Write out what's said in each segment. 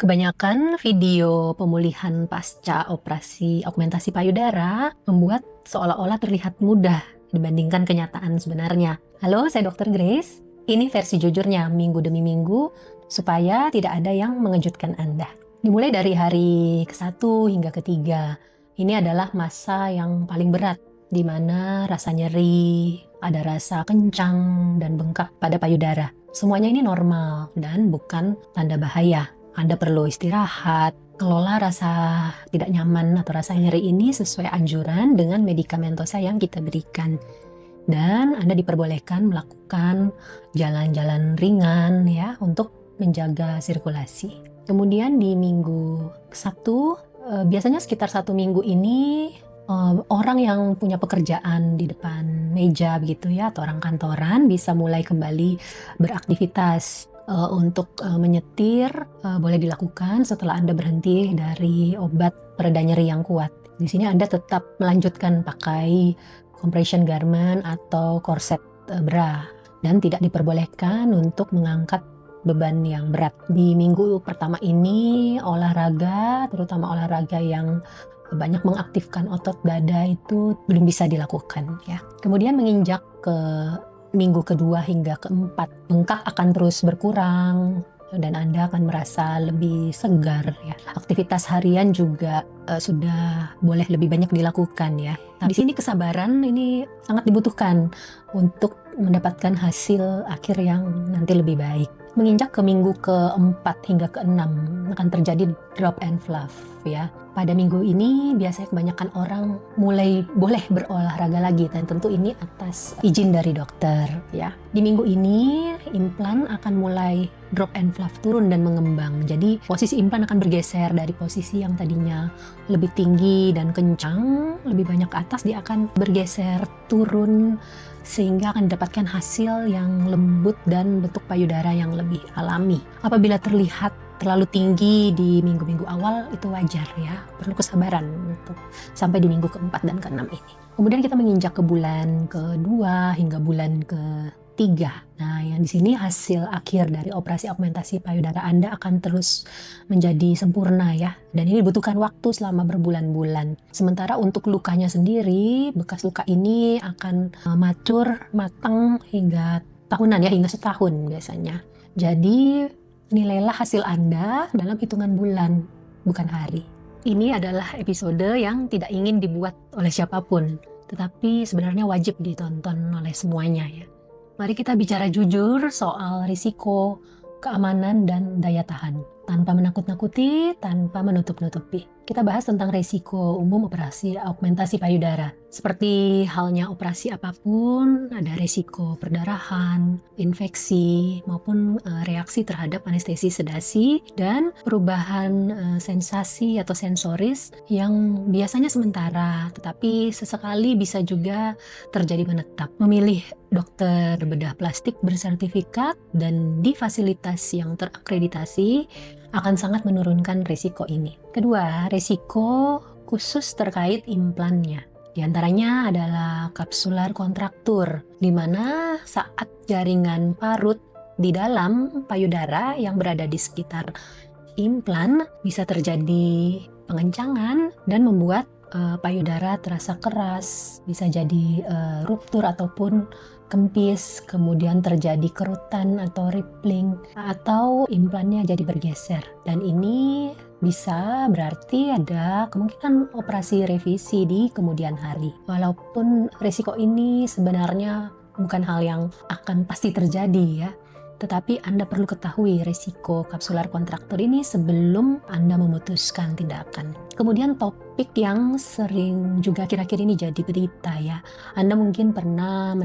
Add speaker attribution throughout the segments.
Speaker 1: Kebanyakan video pemulihan pasca operasi augmentasi payudara membuat seolah-olah terlihat mudah dibandingkan kenyataan sebenarnya. Halo, saya Dr. Grace. Ini versi jujurnya minggu demi minggu supaya tidak ada yang mengejutkan Anda. Dimulai dari hari ke-1 hingga ke-3. Ini adalah masa yang paling berat, di mana rasa nyeri, ada rasa kencang dan bengkak pada payudara. Semuanya ini normal dan bukan tanda bahaya. Anda perlu istirahat, kelola rasa tidak nyaman atau rasa nyeri ini sesuai anjuran dengan medikamentosa yang kita berikan. Dan Anda diperbolehkan melakukan jalan-jalan ringan ya untuk menjaga sirkulasi. Kemudian di minggu ke-1, biasanya sekitar 1 minggu ini orang yang punya pekerjaan di depan meja begitu ya, atau orang kantoran bisa mulai kembali beraktivitas. Untuk menyetir boleh dilakukan setelah Anda berhenti dari obat pereda nyeri yang kuat. Di sini Anda tetap melanjutkan pakai compression garment atau korset bra dan tidak diperbolehkan untuk mengangkat beban yang berat. Di minggu pertama ini olahraga, terutama olahraga yang banyak mengaktifkan otot dada itu belum bisa dilakukan ya. Kemudian menginjak ke minggu kedua hingga ke-4, bengkak akan terus berkurang dan Anda akan merasa lebih segar ya. Aktivitas harian juga sudah boleh lebih banyak dilakukan ya. Nah, di sini kesabaran ini sangat dibutuhkan untuk mendapatkan hasil akhir yang nanti lebih baik. Menginjak ke minggu ke-4 hingga ke-6 akan terjadi drop and fluff ya. Pada minggu ini biasanya kebanyakan orang mulai boleh berolahraga lagi dan tentu ini atas izin dari dokter ya. Di minggu ini implan akan mulai drop and fluff turun dan mengembang. Jadi posisi implan akan bergeser dari posisi yang tadinya lebih tinggi dan kencang, lebih banyak ke atas, dia akan bergeser turun sehingga akan didapatkan hasil yang lembut dan bentuk payudara yang lebih alami. Apabila terlihat terlalu tinggi di minggu-minggu awal itu wajar ya, perlu kesabaran untuk sampai di minggu ke-4 dan ke-6 ini. Kemudian kita menginjak ke bulan ke-2 hingga bulan ke-3. Nah, yang di sini hasil akhir dari operasi augmentasi payudara Anda akan terus menjadi sempurna ya. Dan ini dibutuhkan waktu selama berbulan-bulan. Sementara untuk lukanya sendiri, bekas luka ini akan matur, matang hingga tahunan ya, hingga setahun biasanya. Jadi nilailah hasil Anda dalam hitungan bulan, bukan hari. Ini adalah episode yang tidak ingin dibuat oleh siapapun, tetapi sebenarnya wajib ditonton oleh semuanya ya. Mari kita bicara jujur soal risiko, keamanan, dan daya tahan. Tanpa menakut-nakuti, tanpa menutup-nutupi. Kita bahas tentang risiko umum operasi augmentasi payudara. Seperti halnya operasi apapun, ada risiko perdarahan, infeksi, maupun reaksi terhadap anestesi sedasi, dan perubahan sensasi atau sensoris yang biasanya sementara, tetapi sesekali bisa juga terjadi menetap. Memilih dokter bedah plastik bersertifikat dan di fasilitas yang terakreditasi akan sangat menurunkan risiko ini. Kedua, risiko khusus terkait implannya. Di antaranya adalah kapsular kontraktur, di mana saat jaringan parut di dalam payudara yang berada di sekitar implan bisa terjadi pengencangan dan membuat payudara terasa keras, bisa jadi ruptur ataupun kempis, kemudian terjadi kerutan atau rippling, atau implannya jadi bergeser. Dan ini bisa berarti ada kemungkinan operasi revisi di kemudian hari. Walaupun risiko ini sebenarnya bukan hal yang akan pasti terjadi ya, tetapi Anda perlu ketahui risiko kapsular kontraktor ini sebelum Anda memutuskan tindakan. Kemudian topik yang sering juga akhir-akhir ini jadi berita ya. Anda mungkin pernah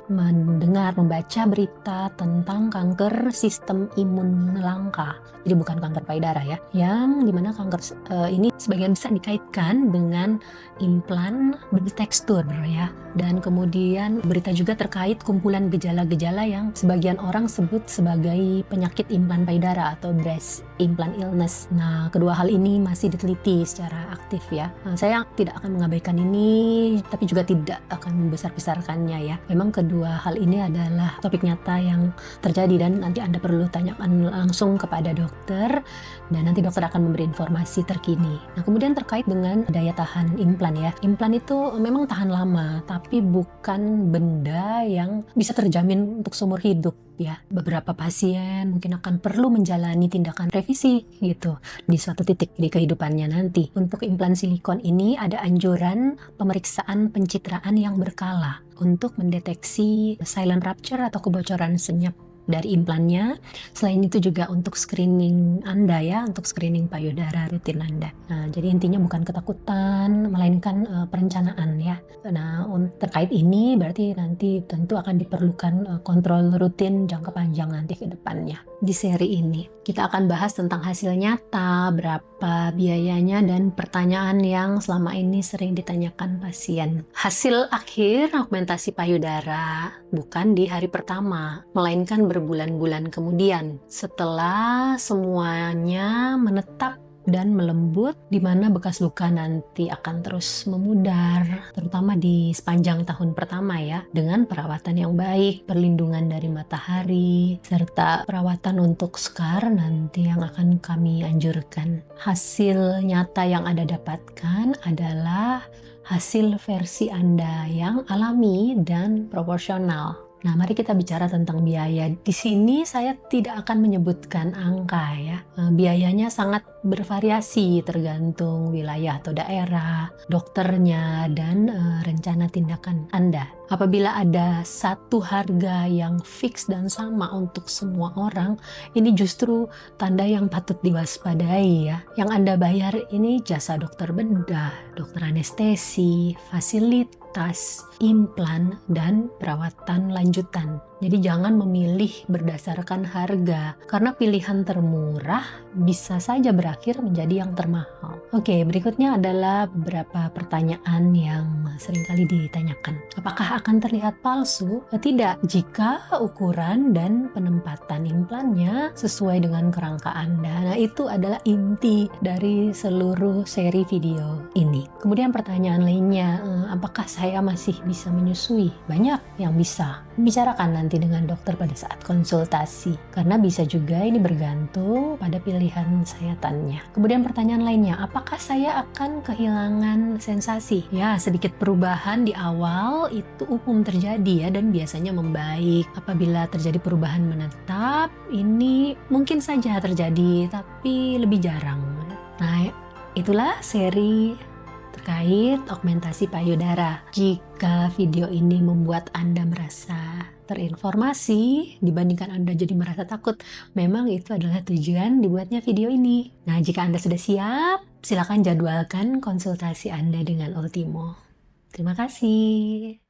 Speaker 1: mendengar, membaca berita tentang kanker sistem imun langka. Jadi bukan kanker payudara ya. Yang dimana kanker ini sebagian bisa dikaitkan dengan implan bertekstur ya. Dan kemudian berita juga terkait kumpulan gejala-gejala yang sebagian orang sebut sebagai penyakit implan payudara atau breast implant illness. Nah, kedua hal ini masih diteliti secara aktif ya. Saya tidak akan mengabaikan ini, tapi juga tidak akan membesar-besarkannya ya. Memang kedua hal ini adalah topik nyata yang terjadi dan nanti Anda perlu tanyakan langsung kepada dokter dan nanti dokter akan memberi informasi terkini. Nah, kemudian terkait dengan daya tahan implan ya. Implan itu memang tahan lama, tapi bukan benda yang bisa terjamin untuk seumur hidup ya. Beberapa pasien mungkin akan perlu menjalani tindakan revisi gitu di suatu titik di kehidupannya nanti. Untuk implan silikon ini ada anjuran pemeriksaan pencitraan yang berkala untuk mendeteksi silent rupture atau kebocoran senyap dari implannya. Selain itu juga untuk screening Anda ya, untuk screening payudara rutin Anda. Nah, jadi intinya bukan ketakutan, melainkan perencanaan ya. Nah, terkait ini berarti nanti tentu akan diperlukan kontrol rutin jangka panjang nanti ke depannya. Di seri ini kita akan bahas tentang hasil nyata, berapa biayanya, dan pertanyaan yang selama ini sering ditanyakan pasien. Hasil akhir augmentasi payudara bukan di hari pertama, melainkan berbulan-bulan kemudian setelah semuanya menetap dan melembut, di mana bekas luka nanti akan terus memudar, terutama di sepanjang tahun pertama ya, dengan perawatan yang baik, perlindungan dari matahari, serta perawatan untuk scar nanti yang akan kami anjurkan. Hasil nyata yang Anda dapatkan adalah hasil versi Anda yang alami dan proporsional. Nah, mari kita bicara tentang biaya. Di sini saya tidak akan menyebutkan angka ya. Biayanya sangat bervariasi tergantung wilayah atau daerah, dokternya, dan rencana tindakan Anda. Apabila ada satu harga yang fix dan sama untuk semua orang, ini justru tanda yang patut diwaspadai ya. Yang Anda bayar ini jasa dokter bedah, dokter anestesi, fasilitas, implan, dan perawatan lanjutan. Jadi jangan memilih berdasarkan harga, karena pilihan termurah bisa saja berakhir menjadi yang termahal. Oke, berikutnya adalah beberapa pertanyaan yang seringkali ditanyakan. Apakah akan terlihat palsu? Tidak, jika ukuran dan penempatan implannya sesuai dengan kerangka Anda. Nah, itu adalah inti dari seluruh seri video ini. Kemudian pertanyaan lainnya, apakah saya masih bisa menyusui? Banyak yang bisa. Bicarakan nanti dengan dokter pada saat konsultasi, karena bisa juga ini bergantung pada pilihan sayatannya. Kemudian pertanyaan lainnya, apakah saya akan kehilangan sensasi? Ya, sedikit perubahan di awal itu umum terjadi ya, dan biasanya membaik. Apabila terjadi perubahan menetap, ini mungkin saja terjadi, tapi lebih jarang. Nah, itulah seri terkait augmentasi payudara. Jika video ini membuat Anda merasa terinformasi dibandingkan Anda jadi merasa takut, memang itu adalah tujuan dibuatnya video ini. Nah, jika Anda sudah siap, silakan jadwalkan konsultasi Anda dengan Ultimo. Terima kasih.